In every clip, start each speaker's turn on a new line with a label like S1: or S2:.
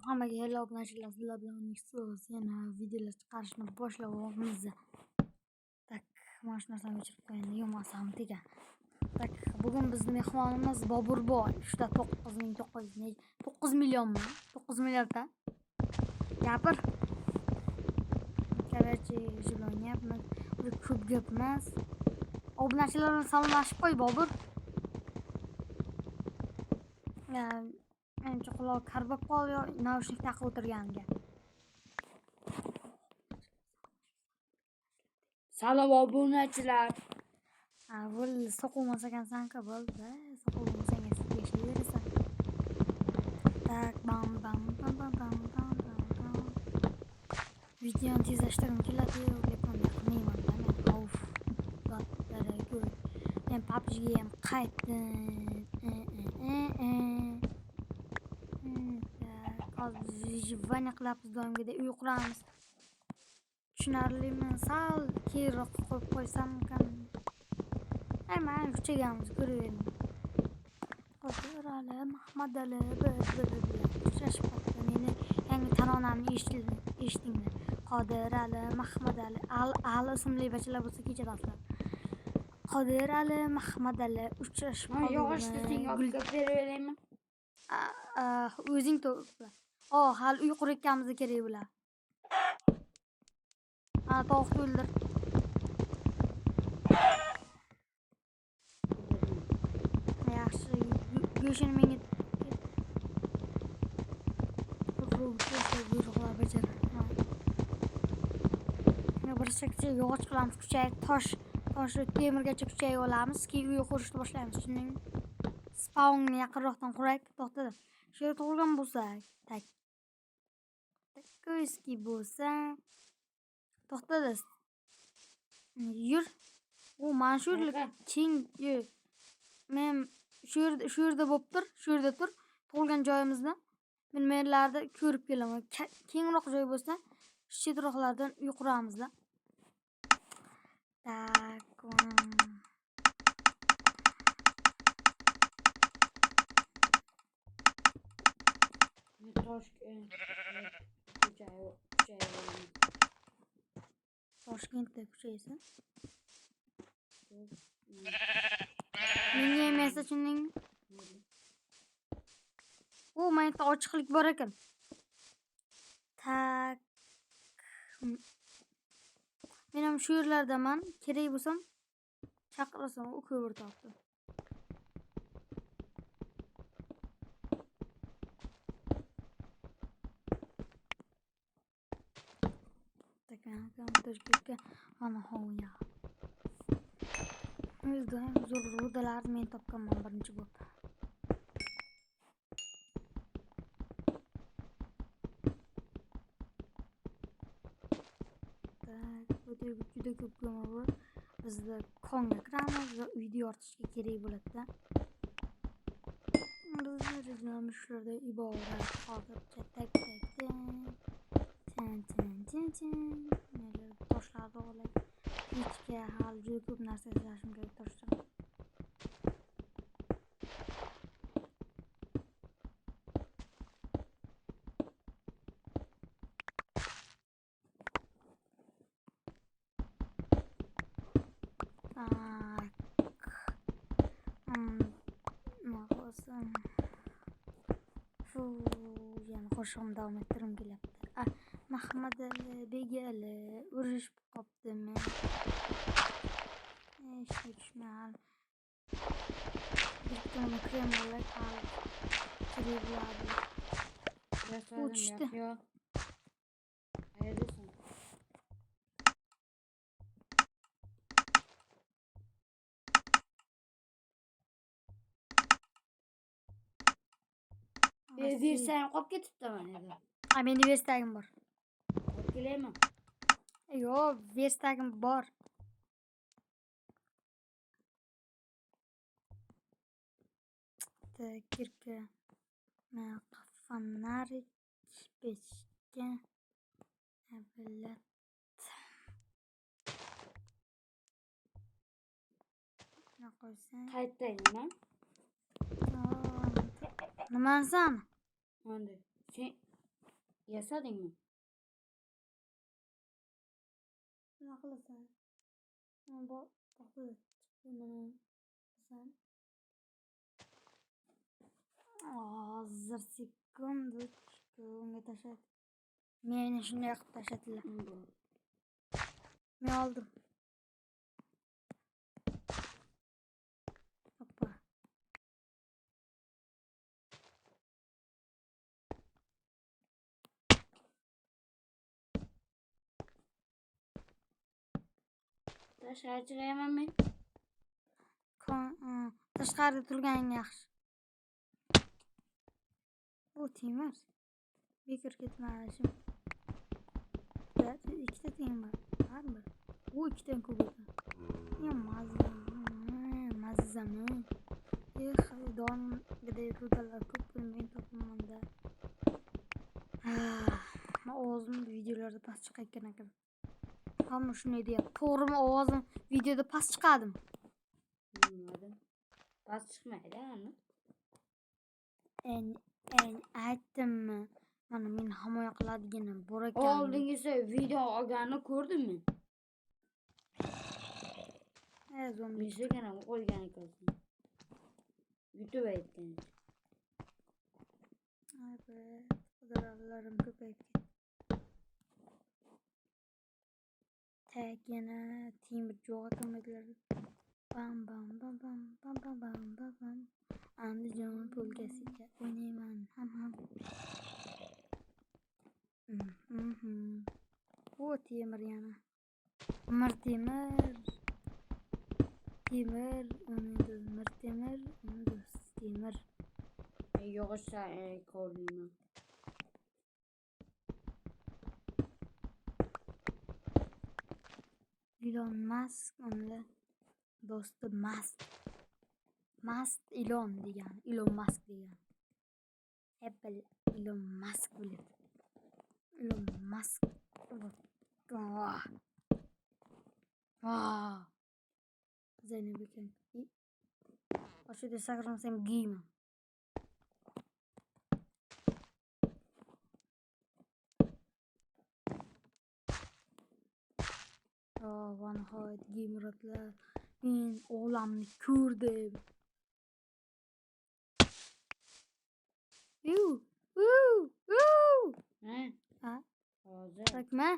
S1: Hammaga hello obunachilar, sizlar bilan Nexus yana videolar chiqarishni boshlayapmiz. Tak, mana shu narsani o'chirib qo'ying, yo'qmasam degan. Tak, bugun bizning mehmonimiz Boburboy. Shunda 9 millionmi? 9 milliardda. Gapir. Короче, o'ynayapmiz. Ko'p gap emas. Obunachilar bilan salomlashib qo'y, Bobur. Menimcha quloq kar bo'lib qoldi, naushnik taqib o'tirganiga.
S2: Salom obunachilar.
S1: Bo'ldi, soqolmas ekansan-ku, bo'ldi. Soqolmasang yashayverasan. Tak, bam bam bam bam bam bam bam. Videoni tezlashtirib keladi, lekin qilmayman. Men PUBG'ga ham qaytdim. Hozir vanya qilamiz, doimgidek uy quramiz. Tushunarlimi? Sal keyinroq qo'yib qo'ysamkan. Ayman kuchagamiz ko'ravering. Qodir Ali, Mahmad Ali, uchrashib qoldi. Meni yangi taronamni eshitinglar. Qodir Ali, Mahmad Ali, Ali ismli bachalar bo'lsa kechirasizlar. Qodir Ali, Mahmad Ali uchrashib qoldi.
S2: Yog'ochni senga olib beraveraymi?
S1: O'zing to'g'ri. Hali uy qurayotganimiz kerak bular. Tovuqni o'ldir. Yaxshi, go'shini menga buyruqlar bajar. Bir chekcha yog'och qilamiz, kuchayib tosh temirgacha kuchayib olamiz, keyin uy qurishni boshlaymiz. Tushundingmi? Spawnga yaqinroqdan quraylik, to'xtada. Shu yerda tug'ilgan bo'lsak, tak. Ko'ski bo'lsa, to'xtada. Yur. Mana shu yerda keng, men shu yerda bo'lib tur, shu yerda tur. Tug'ilgan joyimizni men merlarda ko'rib kelaman. Kengroq joy bo'lsa, chetroqlardan uy quramiz-da. Tak. Toshkentda kuchaysa. Menga emas, tushundingmi? Mayda ochiqlik bor ekan. Tak. Men ham shu yerlardaman. Kerak bo'lsam chaqirasam, u ko'pir topdi. Toshkentga ana hoya. O'zda ham zo'r rudalarni men topganman birinchi bo'lib. Juda ko'p ko'mir bor. Bizda konga kiramiz va uyni yoritishga kerak bo'ladi-da. Bizda rejalamishlarda iborat hozircha tak. Toshlarni olib, ichga hali juda ko'p narsa yasashim kerak toshdan. Yana qo'shig'im davom ettirim kelyapti. Mahmad Ali, Begali, urishib qopdimi? Ishga tushmayapti. Bittani kremlar hal kiriblardi. Uçtu.
S2: Versang qolib ketibdi mana.
S1: Meni versagim bor.
S2: Kelaymi?
S1: Yo'q, versagim bor. Kirka. Fanarik pechga. Avlat. Nima qo'ysang?
S2: Qaytdayman.
S1: Nimani san?
S2: Mana sen Yasadingmi?
S1: Nima qilasan? Boqdi. Sen hozir sekundu unga tashlab. Meni shunday qilib tashladilar. Men oldim. Hoppa.
S2: Tashqari chiqaman men.
S1: Tashqarida turganing yaxshi. Bu temir. Bekor ketmadi. Ikkita temir. Har bir. Bu ikkidan ko'p ekan. Mazza. Dongiday rudalar ko'p men topimanda. Men ovozimni videolarda past chiqayotgan ekan. Hamma shunday deyapti. To'g'rimi ovozim videoda past chiqadimi?
S2: Bilmadim. Past chiqmaydi ana.
S1: Aytdimmi? Mana meni himoya qiladiganim bor ekan.
S2: Oldingisi video olganini ko'rdimmi?
S1: Zombi.
S2: Instagramga qo'ygan ekansan. YouTube aytgan.
S1: Ay be, qidiralarim ko'payib ketdi. Tek yana temir jo'g'a qilmadilar. Bam. Andijon polkasiga o'ynayman ham. Bu temir yana. Temir, temir.
S2: Yog'ochsa ko'rdingmi?
S1: Elon Musk onunla do'sti Musk Elon degan. Elon Musk degan. Apple Elon Musk biladi. Elon Musk. Zeynep ekan. Oshida sakramasam giyman. Va nihoyat giymiratlar. Men olamni ko'rdim. Ha?
S2: Hozir.
S1: Bakma.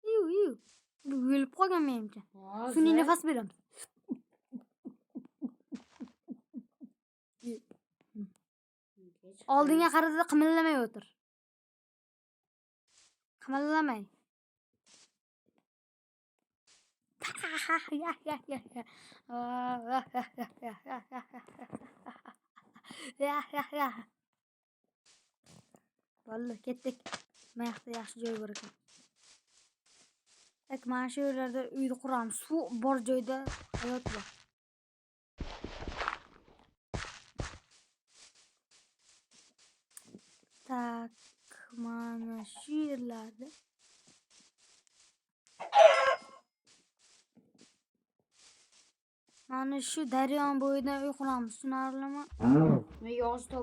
S1: Bu o'lib qolgan menimcha.
S2: Hozir.
S1: Sun'iy nafas beramiz. Oldinga qarada qimillamay o'tir. Qimillamay. Vallahi ketdik. Mayaqda yaxshi joy bor ekan. Mana shu yerlarda uyni quramiz. Suv bor joyda hayot bor. Tak, mana shu yerlarda mana shu daryo bo'yidan uy quramiz. Tushunarlimi?
S2: Men yog'och